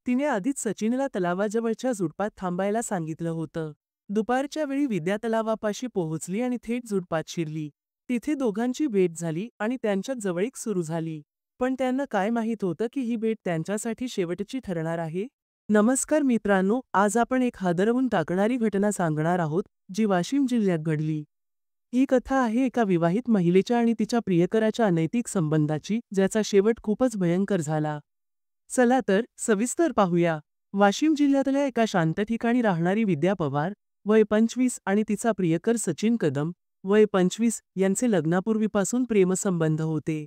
तिने आधीच सचिनला तलावाजवळच्या झुडपात थांबायला सांगितलं होतं. दुपारच्या वेळी विद्या तलावापाशी पोहोचली आणि थेट झुडपात शिरली. तिथे दोघांची भेट झाली आणि त्यांच्यात जवळीक सुरू झाली. पण त्यांना काय माहीत होतं की ही भेट त्यांच्यासाठी शेवटची ठरणार आहे? नमस्कार मित्रांनो, आज आपण एक हादरवून टाकणारी घटना सांगणार आहोत, जी वाशिम जिल्ह्यात घडली. ही कथा आहे एका विवाहित महिलेच्या आणि तिच्या प्रियकराच्या अनैतिक संबंधाची, ज्याचा शेवट खूपच भयंकर झाला. चला तर सविस्तर पाहूया. वाशिम जिल्ह्यातल्या एका शांत ठिकाणी राहणारी विद्या पवार, वय 25 आणि तिचा प्रियकर सचिन कदम, वय 25 यांचे लग्नापूर्वीपासून प्रेमसंबंध होते.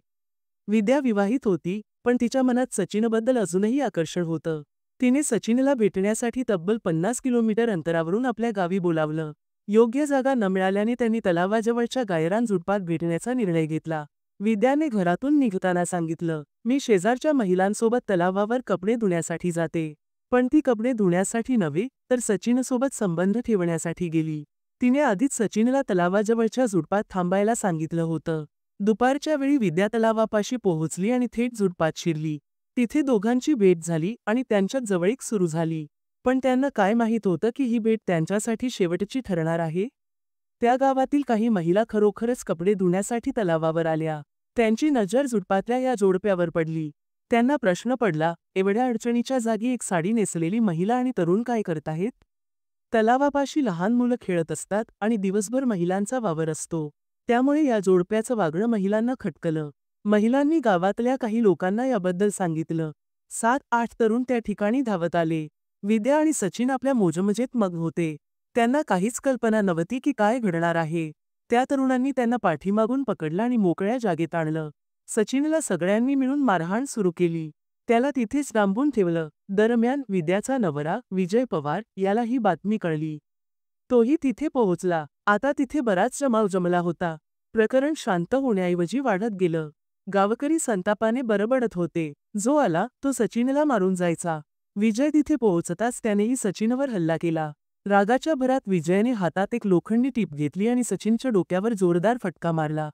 विद्या विवाहित होती, पण तिच्या मनात सचिनबद्दल अजूनही आकर्षण होतं. तिने सचिनला भेटण्यासाठी तब्बल 50 किलोमीटर अंतरावरून आपल्या गावी बोलावलं. योग्य जागा न मिळाल्याने त्यांनी तलावाजवळच्या गायरान झुडपात भेटण्याचा निर्णय घेतला. विद्याने घरातून निघताना सांगितलं, "मी शेजारच्या महिलांसोबत तलावावर कपडे धुण्यासाठी जाते." पण ती कपडे धुण्यासाठी नव्हे, तर सचिनसोबत संबंध ठेवण्यासाठी गेली. तिने आधीच सचिनला तलावाजवळच्या झुडपात थांबायला सांगितलं होतं. दुपारच्या वेळी विद्या तलावापाशी पोहोचली आणि थेट झुडपात शिरली. तिथे दोघांची भेट झाली आणि त्यांच्यात जवळीक सुरू झाली. पण त्यांना काय माहीत होतं की ही भेट त्यांच्यासाठी शेवटची ठरणार आहे? त्या गावातील काही महिला खरोखरच कपडे धुण्यासाठी तलावावर आल्या. त्यांची नजर झुडपातल्या या जोडप्यावर पडली. त्यांना प्रश्न पडला, एवढ्या अडचणीच्या जागी एक साडी नेसलेली महिला आणि तरुण काय करताहेत? तलावापाशी लहान मुलं खेळत असतात आणि दिवसभर महिलांचा वावर असतो. त्यामुळे या जोडप्याचं वागणं महिलांना खटकलं. महिलांनी गावातल्या काही लोकांना याबद्दल सांगितलं. 7-8 तरुण त्या ठिकाणी धावत आले. विद्या आणि सचिन आपल्या मोजमजेत मग्न होते. त्यांना काहीच कल्पना नव्हती की काय घडणार आहे. त्या तरुणांनी त्यांना पाठीमागून पकडलं आणि मोकळ्या जागेत आणलं. सचिनला सगळ्यांनी मिळून मारहाण सुरू केली. त्याला तिथेच डांबून ठेवलं. दरम्यान विद्याचा नवरा विजय पवार याला ही बातमी कळली. तोही तिथे पोहोचला. आता तिथे बराच जमाव जमला होता. प्रकरण शांत होण्याऐवजी वाढत गेलं. गावकरी संतापाने बडबडत होते. जो आला तो सचिनला मारून जायचा. विजय तिथे पोहोचताच त्यानेही सचिनवर हल्ला केला. रागाच्या भरात विजयने हातात एक लोखंडी टीप घेतली आणि सचिनच्या डोक्यावर जोरदार फटका मारला.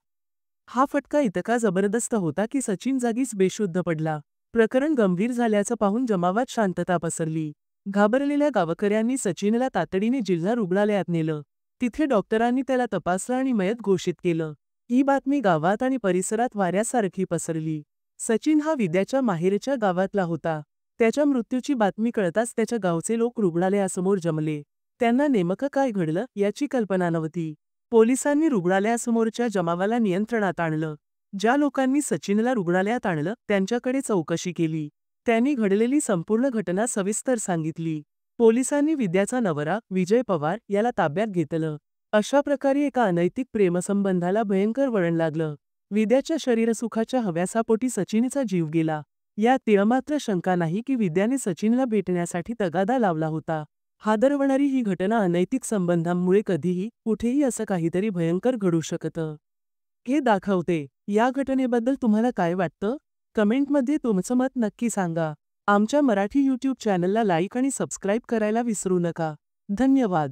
हा फटका इतका जबरदस्त होता की सचिन जागीच बेशुद्ध पडला. प्रकरण गंभीर झाल्याचं पाहून जमावात शांतता पसरली. घाबरलेल्या गावकऱ्यांनी सचिनला तातडीने जिल्हा रुग्णालयात नेलं. तिथे डॉक्टरांनी त्याला तपासलं आणि मयत घोषित केलं. ही बातमी गावात आणि परिसरात वाऱ्यासारखी पसरली. सचिन हा विद्याच्या माहेरच्या गावातला होता. त्याच्या मृत्यूची बातमी कळताच त्याच्या गावचे लोक रुग्णालयासमोर जमले. त्यांना नेमकं काय घडलं याची कल्पना नव्हती. पोलिसांनी रुग्णालयासमोरच्या जमावाला नियंत्रणात आणलं. ज्या लोकांनी सचिनला रुग्णालयात आणलं त्यांच्याकडे चौकशी केली. त्यांनी घडलेली संपूर्ण घटना सविस्तर सांगितली. पोलिसांनी विद्याचा नवरा विजय पवार याला ताब्यात घेतलं. अशा प्रकारे एका अनैतिक प्रेमसंबंधाला भयंकर वळण लागलं. विद्याच्या शरीरसुखाच्या हव्यासापोटी सचिनचा जीव गेला. यात तिळमात्र शंका नाही की विद्याने सचिनला भेटण्यासाठी तगादा लावला होता. हादरवणारी ही घटना अनैतिक संबंधांमुळे कधीही कुठेही असं काहीतरी भयंकर घडू शकतं हे दाखवते. या घटनेबद्दल तुम्हाला काय वाटतं? कमेंटमध्ये तुमचं मत नक्की सांगा. आमच्या मराठी YouTube चॅनलला लाईक आणि सबस्क्राईब करायला विसरू नका. धन्यवाद.